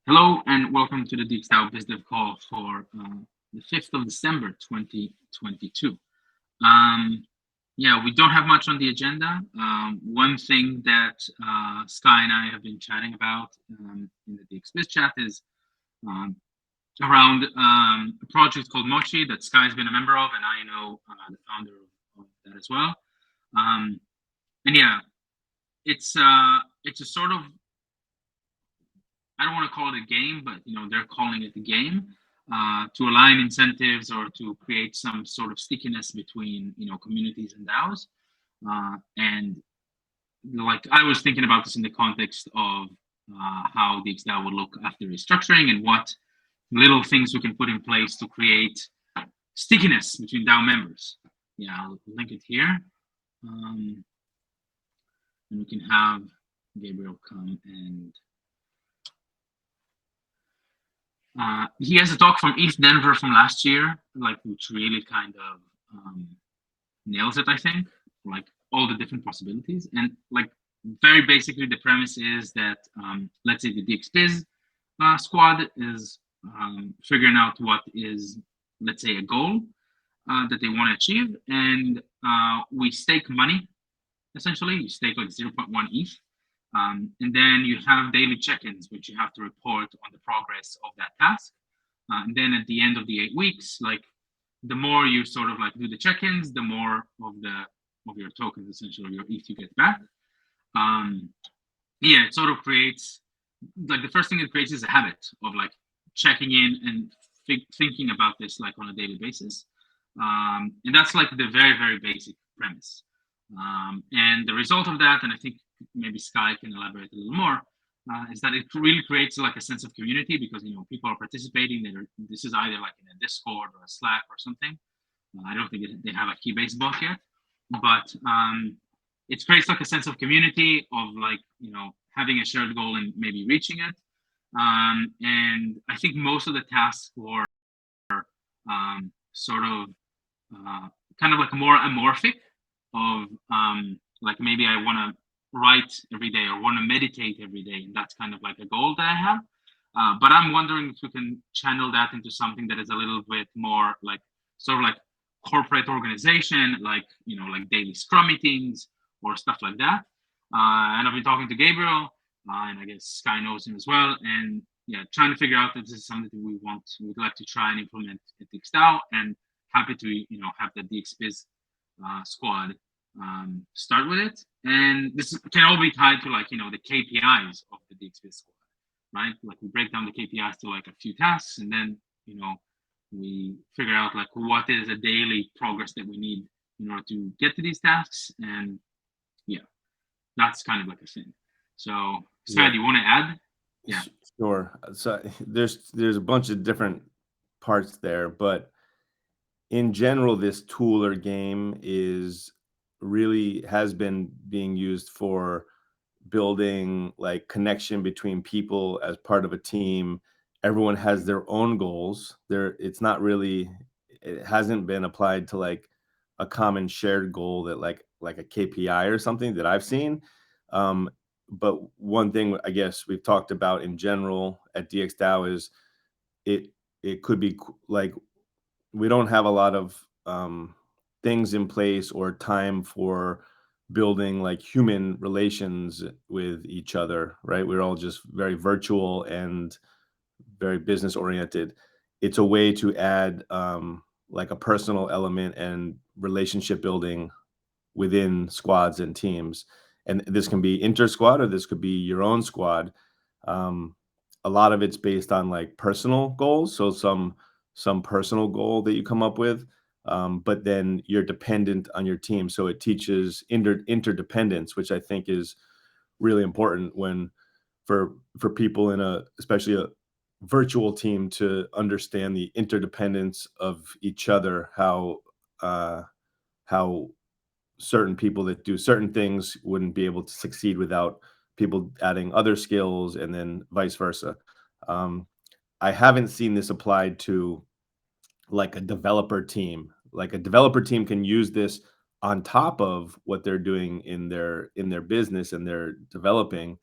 Hello and welcome to the DXbiz Dev call for the 5th of December 2022. Um, yeah, we don't have much on the agenda. One thing that Sky and I have been chatting about in the DXbiz chat is um, around a project called Mochi that Sky's been a member of, and I know the founder of that as well. Um, and yeah, it's a sort of, I don't want to call it a game, but they're calling it a game to align incentives or to create some sort of stickiness between communities and DAOs. And like I was thinking about this in the context of how the DAO would look after restructuring and what little things we can put in place to create stickiness between DAO members. Yeah, I'll link it here, and we can have Gabriel come and he has a talk from East Denver from last year, like which really kind of nails it, I think, like all the different possibilities. And like very basically, the premise is that let's say the DXbiz squad is figuring out what is, let's say, a goal that they want to achieve, and we stake money. Essentially, you stake like 0.1 ETH. And then you have daily check-ins, which you have to report on the progress of that task. And then at the end of the 8 weeks, like the more you sort of like do the check-ins, the more of your tokens, essentially, your ETH you get back. Yeah, it sort of creates, like the first thing it creates is a habit of like checking in and thinking about this like on a daily basis. And that's like the very, very basic premise. And the result of that, and I think maybe Sky can elaborate a little more, is that it really creates like a sense of community because people are participating. This is either like in a Discord or a Slack or something. I don't think they have a Keybase bot yet, but it creates like a sense of community of like having a shared goal and maybe reaching it. And I think most of the tasks were sort of kind of like more amorphic of like maybe I want to write every day or want to meditate every day, and that's kind of like a goal that I have. But I'm wondering if we can channel that into something that is a little bit more like sort of like corporate organization, like like daily Scrum meetings or stuff like that. And I've been talking to Gabriel, and I guess Sky knows him as well. And yeah, trying to figure out if this is something that we'd like to try and implement at DXDAO, and happy to have the DXbiz squad start with it. And this can all be tied to like the KPIs of the DXbiz squad, right? Like we break down the KPIs to like a few tasks, and then we figure out like what is a daily progress that we need in order to get to these tasks. And yeah, that's kind of like a thing. So Sky, do you want to add? Yeah. Sure. So there's a bunch of different parts there, but in general, this tool or game has been being used for building like connection between people as part of a team. Everyone has their own goals. It hasn't been applied to like a common shared goal that like a KPI or something that I've seen. But one thing I guess we've talked about in general at DXDAO is it it could be like we don't have a lot of things in place or time for building like human relations with each other, right? We're all just very virtual and very business oriented. It's a way to add like a personal element and relationship building within squads and teams. And this can be inter squad or this could be your own squad. Um, a lot of it's based on like personal goals. So some personal goal that you come up with, but then you're dependent on your team. So it teaches interdependence, which I think is really important when for people in especially a virtual team to understand the interdependence of each other, how certain people that do certain things wouldn't be able to succeed without people adding other skills, and then vice versa. Um, I haven't seen this applied to like a developer team. Like a developer team can use this on top of what they're doing in their business and they're developing,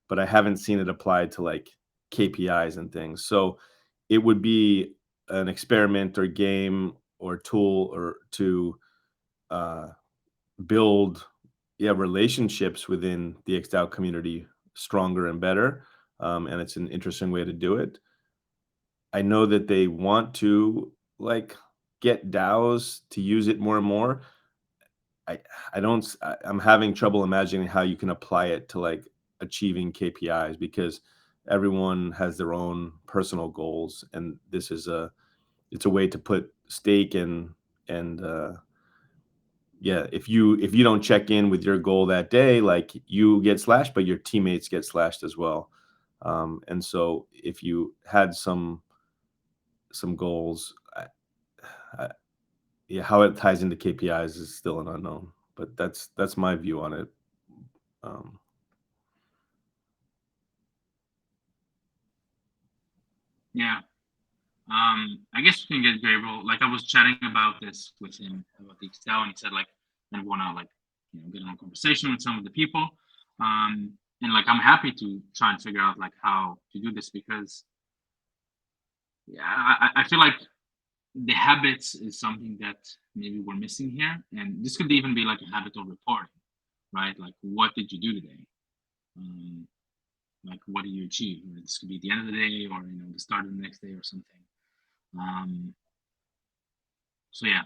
but I haven't seen it applied to like KPIs and things. So it would be an experiment or game or tool or to uh, build relationships within the XDAO community stronger and better. And it's an interesting way to do it. I know that they want to like get DAOs to use it more and more. I'm having trouble imagining how you can apply it to like achieving KPIs because everyone has their own personal goals, and it's a way to put stake and if you don't check in with your goal that day, like you get slashed, but your teammates get slashed as well. And so if you had some goals, I, yeah, how it ties into KPIs is still an unknown, but that's my view on it. Um, Yeah. I guess we can get Gabriel. Like I was chatting about this with him about the Excel, and he said like I want to like get in a conversation with some of the people. And like I'm happy to try and figure out like how to do this because I feel like the habits is something that maybe we're missing here, and this could even be like a habit of reporting, right? Like what did you do today? Um, like what did you achieve? Or this could be the end of the day, or the start of the next day, or something. So yeah,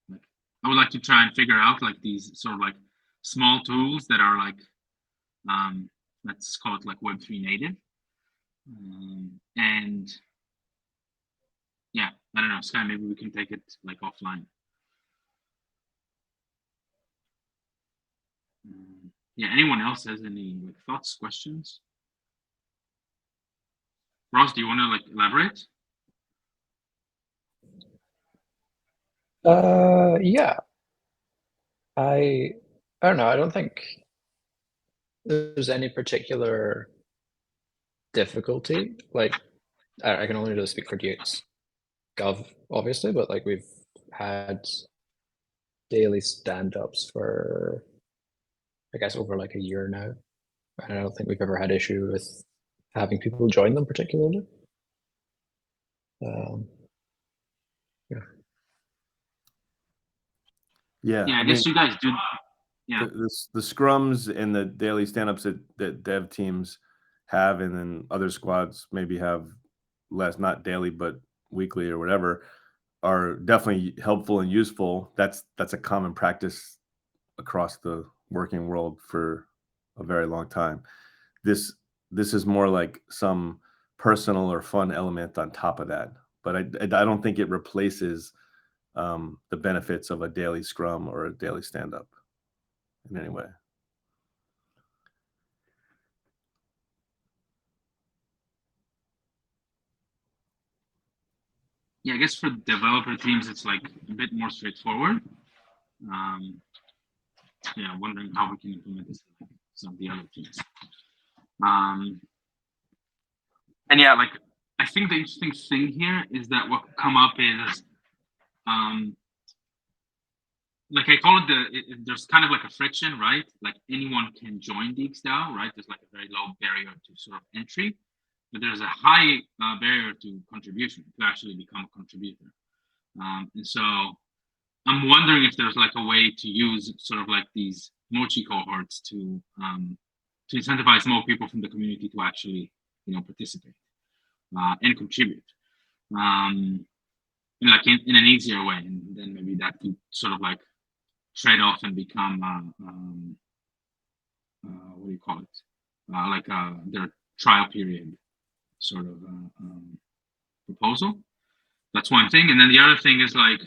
like I would like to try and figure out like these sort of like small tools that are like let's call it like Web3 native. And yeah, I don't know, Sky, maybe we can take it like offline. Yeah, anyone else has any like thoughts, questions? Ross, do you want to like elaborate? Yeah. I don't know. I don't think there's any particular difficulty. Like I can only really speak for DXGov, obviously, but like we've had daily stand-ups for I guess over like a year now. And I don't think we've ever had issue with having people join them particularly. Yeah. yeah, Yeah, I I mean, guess you guys do. Yeah, the scrums and the daily stand-ups that dev teams have, and then other squads maybe have less, not daily, but weekly or whatever, are definitely helpful and useful. That's a common practice across the working world for a very long time. This is more like some personal or fun element on top of that, but I don't think it replaces the benefits of a daily scrum or a daily stand-up in any way. yeah. I guess for developer teams, it's like a bit more straightforward. Um, yeah, wondering how we can implement this in like, some of the other teams. And yeah, like I think the interesting thing here is that what come up is um, like I call it there's kind of like a friction, right? Like anyone can join DXDAO, right? There's like a very low barrier to sort of entry, but there's a high barrier to contribution to actually become a contributor. And so I'm wondering if there's like a way to use sort of like these mochi cohorts to incentivize more people from the community to actually participate and contribute. Um, like in an easier way, and then maybe that could sort of like trade off and become what do you call it? Like their trial period sort of proposal. That's one thing, and then the other thing is like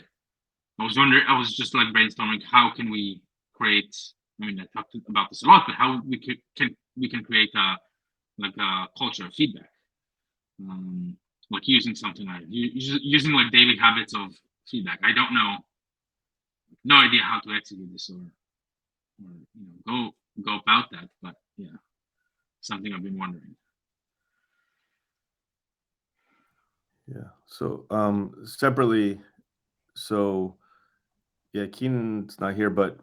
I was just like brainstorming how can we create. I mean, I talked about this a lot, but how we can create like a culture of feedback, like using something like using like daily habits of feedback. I don't know, no idea how to execute this or go about that, but yeah, something I've been wondering. Yeah. So separately, so yeah, Keenan's not here, but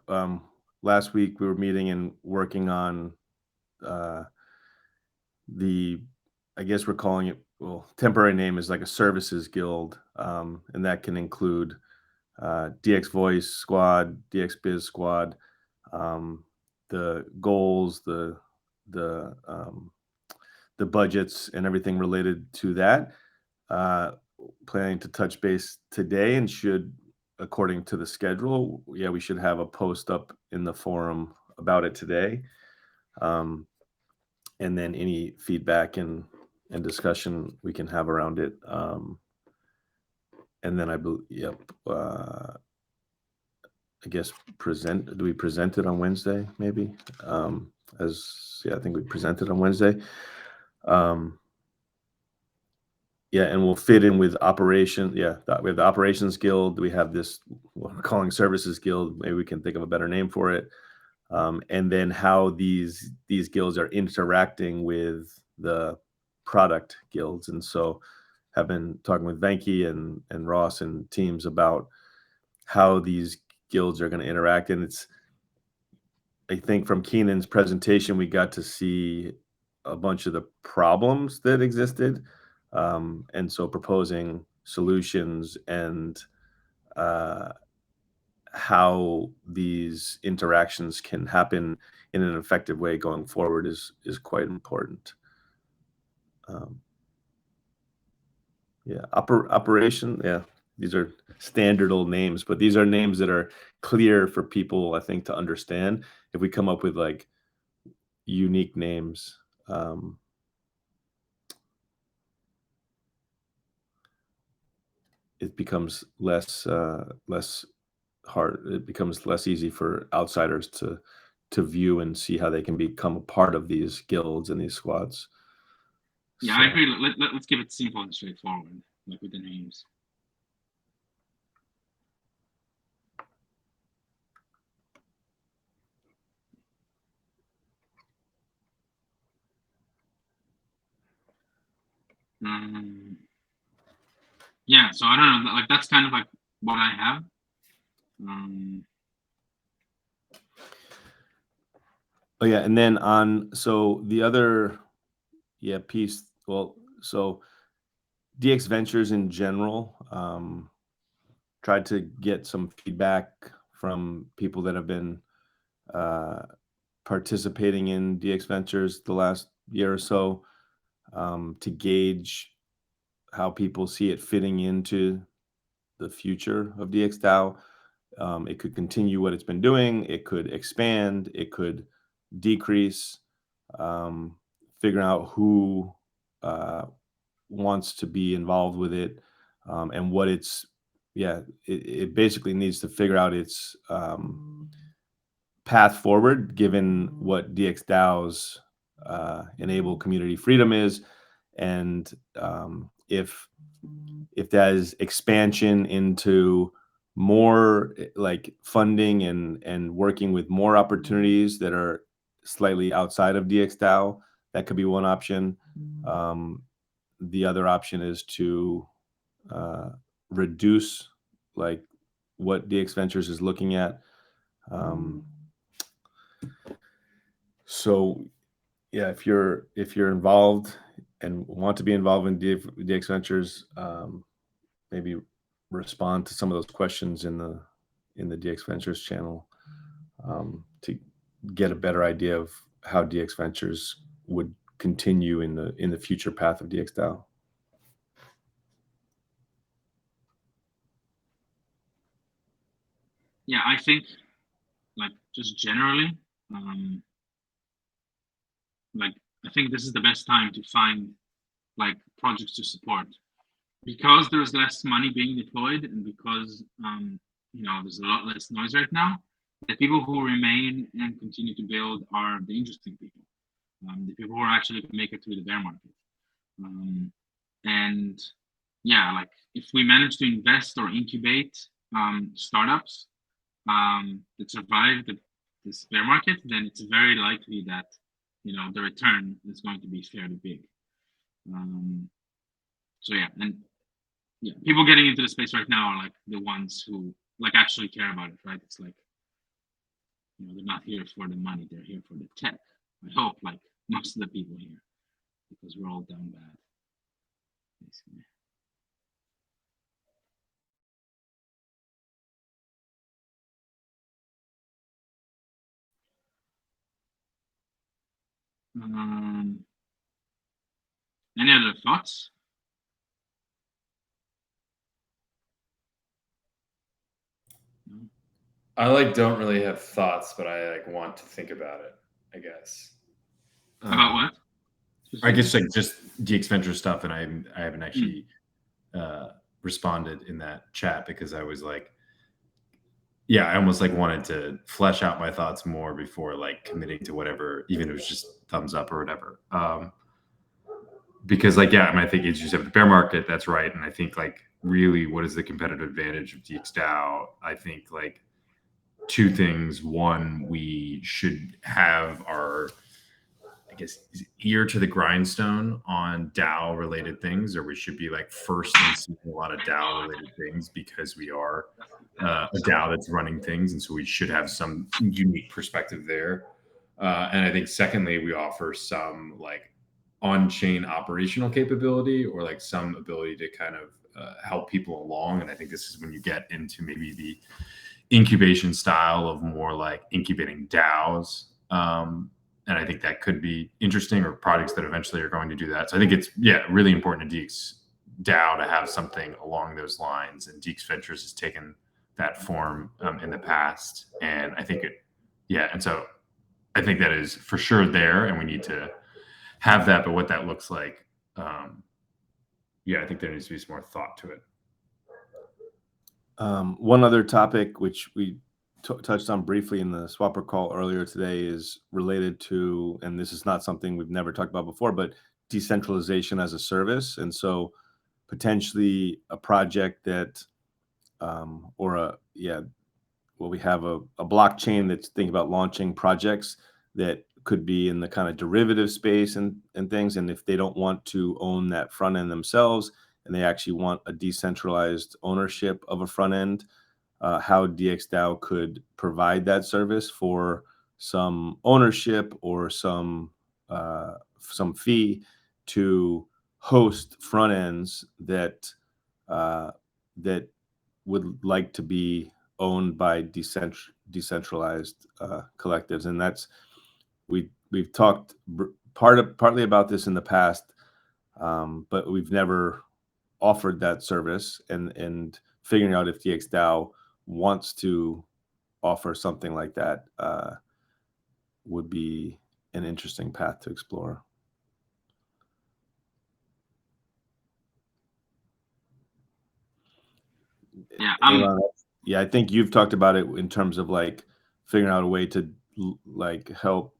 last week we were meeting and working on the I guess we're calling it, well, temporary name is like a services guild, and that can include DX Voice Squad, DXbiz Squad, the goals, the the budgets, and everything related to that. Planning to touch base today, and should, according to the schedule, yeah, we should have a post up in the forum about it today. And then any feedback and discussion we can have around it. And then I believe, yep. I guess do we present it on Wednesday, maybe? I think we presented on Wednesday. Yeah, and we'll fit in with operation. Yeah, we have the operations guild. We have this, what we're calling services guild. Maybe we can think of a better name for it. And then how these guilds are interacting with the product guilds. And so have been talking with Venki and Ross and teams about how these guilds are going to interact. And it's, I think from Keenan's presentation, we got to see a bunch of the problems that existed. And so proposing solutions and how these interactions can happen in an effective way going forward is quite important. Yeah, operation. Yeah, these are standard old names, but these are names that are clear for people, I think, to understand. If we come up with like unique names, it becomes less hard. It becomes less easy for outsiders to view and see how they can become a part of these guilds and these squads. Yeah, I agree. Let's keep it simple and straightforward, like with the names. Yeah, so I don't know. Like that's kind of like what I have. Oh yeah, and then so the other piece. Well, so DX Ventures in general, tried to get some feedback from people that have been participating in DX Ventures the last year or so, to gauge how people see it fitting into the future of DXDAO. It could continue what it's been doing. It could expand. It could decrease. Figuring out who wants to be involved with it, and what it's. Yeah, it basically needs to figure out its path forward, given what DXDAO's enable community freedom is, and if that is expansion into more like funding and working with more opportunities that are slightly outside of DXDAO, that could be one option. The other option is to reduce like what DX Ventures is looking at. So yeah, if you're involved and want to be involved in DX Ventures, maybe respond to some of those questions in the DX Ventures channel, to get a better idea of how DX Ventures would continue in the future path of DXDAO. Yeah, I think like just generally, like I think this is the best time to find like projects to support, because there's less money being deployed, and because there's a lot less noise right now. The people who remain and continue to build are the interesting people, the people who are actually make it through the bear market. And yeah, like if we manage to invest or incubate startups that survive this bear market, then it's very likely that the return is going to be fairly big. So yeah, and yeah, people getting into the space right now are like the ones who like actually care about it, right? It's like they're not here for the money; they're here for the tech. I hope, like most of the people here. because we're all down bad, basically. Any other thoughts? I don't really have thoughts, but I want to think about it, I guess. About what? I guess just DX Venture stuff, and I haven't actually responded in that chat because I was yeah, I almost wanted to flesh out my thoughts more before committing to whatever, even if it was just thumbs up or whatever. Because yeah, I think as you said, the bear market, that's right. And I think really, what is the competitive advantage of DXDAO? I think two things. One, we should have our, I guess, ear to the grindstone on DAO related things, or we should be first in seeing a lot of DAO related things because we are a DAO that's running things, and so we should have some unique perspective there. And I think secondly, we offer some on-chain operational capability or some ability to kind of help people along. And I think this is when you get into maybe the incubation style of more incubating DAOs. And I think that could be interesting, or projects that eventually are going to do that. So I think it's really important to DXDAO to have something along those lines. And DX Ventures has taken that form in the past. And I think and so I think that is for sure there, and we need to have that. But what that looks like, I think there needs to be some more thought to it. One other topic which we touched on briefly in the Swapper call earlier today is related to, and this is not something we've never talked about before, but decentralization as a service. And so potentially a project that, we have a blockchain that's thinking about launching projects that could be in the kind of derivative space and things. And if they don't want to own that front end themselves, and they actually want a decentralized ownership of a front end, how DXDAO could provide that service for some ownership or some fee to host front ends that would like to be owned by decentralized collectives. And that's we've talked partly about this in the past, but we've never offered that service, and figuring out if DXDAO wants to offer something like that would be an interesting path to explore. Yeah, I think you've talked about it in terms of figuring out a way to help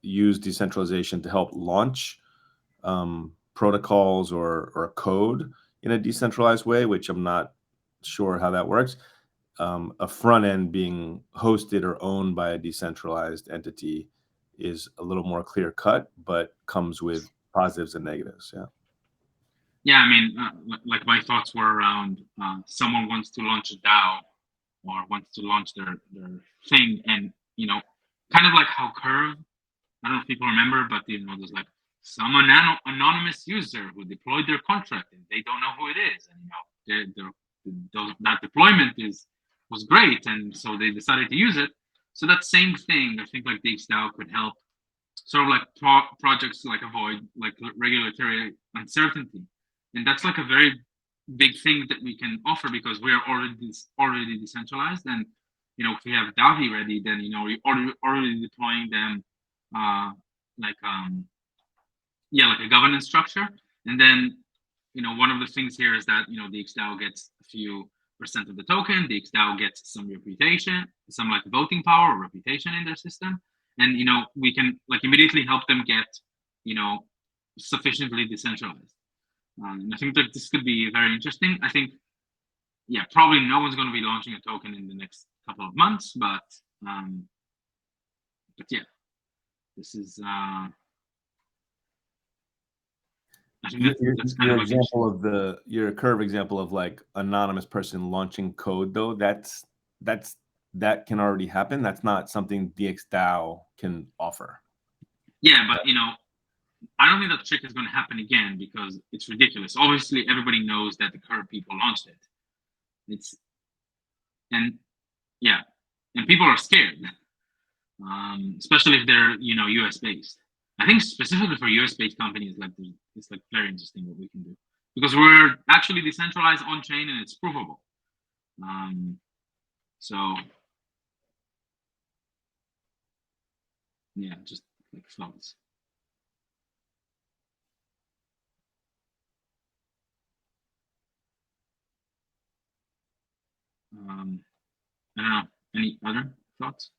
use decentralization to help launch protocols or code in a decentralized way, which I'm not sure how that works. A front end being hosted or owned by a decentralized entity is a little more clear cut, but comes with positives and negatives. Yeah, I mean, my thoughts were around someone wants to launch a DAO or wants to launch their thing, and kind of like how Curve, I don't know if people remember, but there's some anonymous user who deployed their contract and they don't know who it is, and that deployment was great, and so they decided to use it. So that same thing, I think DXDAO could help sort of projects avoid regulatory uncertainty, and that's a very big thing that we can offer because we are already decentralized. And if we have Davi ready, then we're already deploying them a governance structure. And then one of the things here is that DXDAO gets a few % of the token. DXDAO gets some reputation, some voting power or reputation in their system, and we can immediately help them get sufficiently decentralized. And I think that this could be very interesting. I think probably no one's going to be launching a token in the next couple of months, but yeah, this is I think that's kind your of example of your Curve example of anonymous person launching code, though, that can already happen. That's not something DXDAO can offer. Yeah, but I don't think that trick is going to happen again because it's ridiculous. Obviously, everybody knows that the current people launched it. And yeah, and people are scared, especially if they're US based. I think specifically for US based companies, like it's like very interesting what we can do because we're actually decentralized on chain and it's provable. So yeah, just like thoughts. I don't know. Any other thoughts?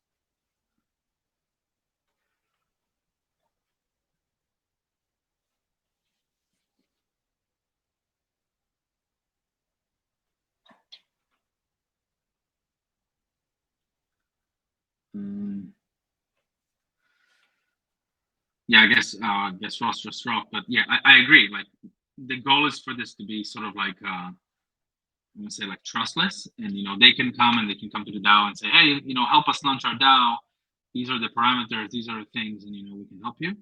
Yeah, I guess Ross just dropped, but yeah, I agree. Like the goal is for this to be sort of like I'm gonna say like trustless, and they can come and they can come to the DAO and say, hey, help us launch our DAO. These are the parameters, these are the things, and we can help you.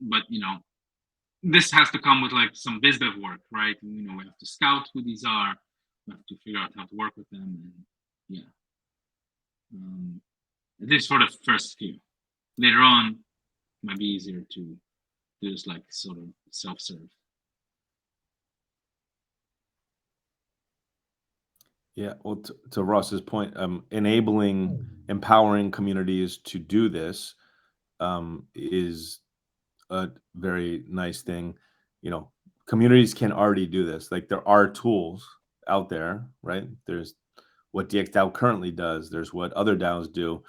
But this has to come with like some biz dev work, right? We have to scout who these are, we have to figure out how to work with them, and yeah. At least for the first few. Later on, it might be easier to do this like sort of self-serve. Yeah, well, to Ross's point, empowering communities to do this is a very nice thing. Communities can already do this. Like there are tools out there, right? There's what DXDAO currently does. There's what other DAOs do.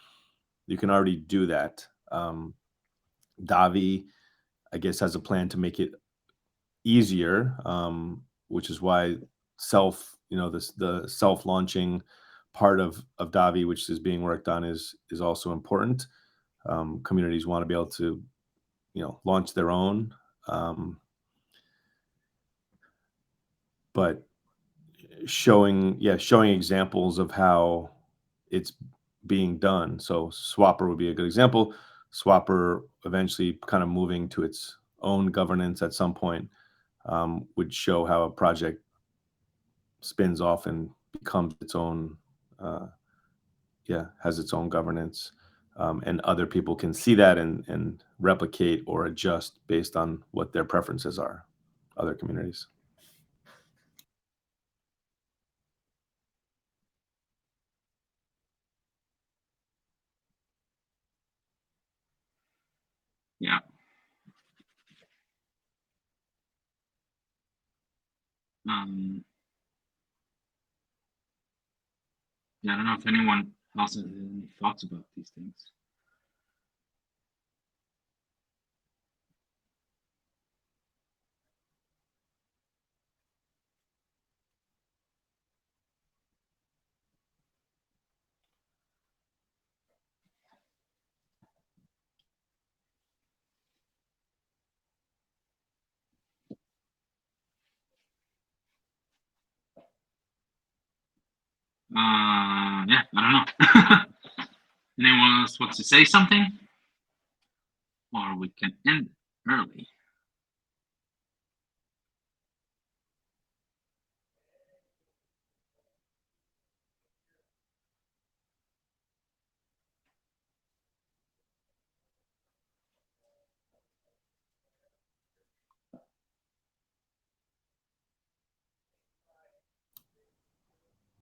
You can already do that. Davi, I guess, has a plan to make it easier, which is why the self-launching part of Davi, which is being worked on, is also important. Communities want to be able to launch their own, but showing examples of how it's being done. So Swapper would be a good example. Swapper eventually kind of moving to its own governance at some point would show how a project spins off and becomes its own, has its own governance. And other people can see that and replicate or adjust based on what their preferences are, other communities. Yeah. Yeah, I don't know if anyone else has any thoughts about these things. Yeah, I don't know. Anyone else wants to say something? Or we can end early.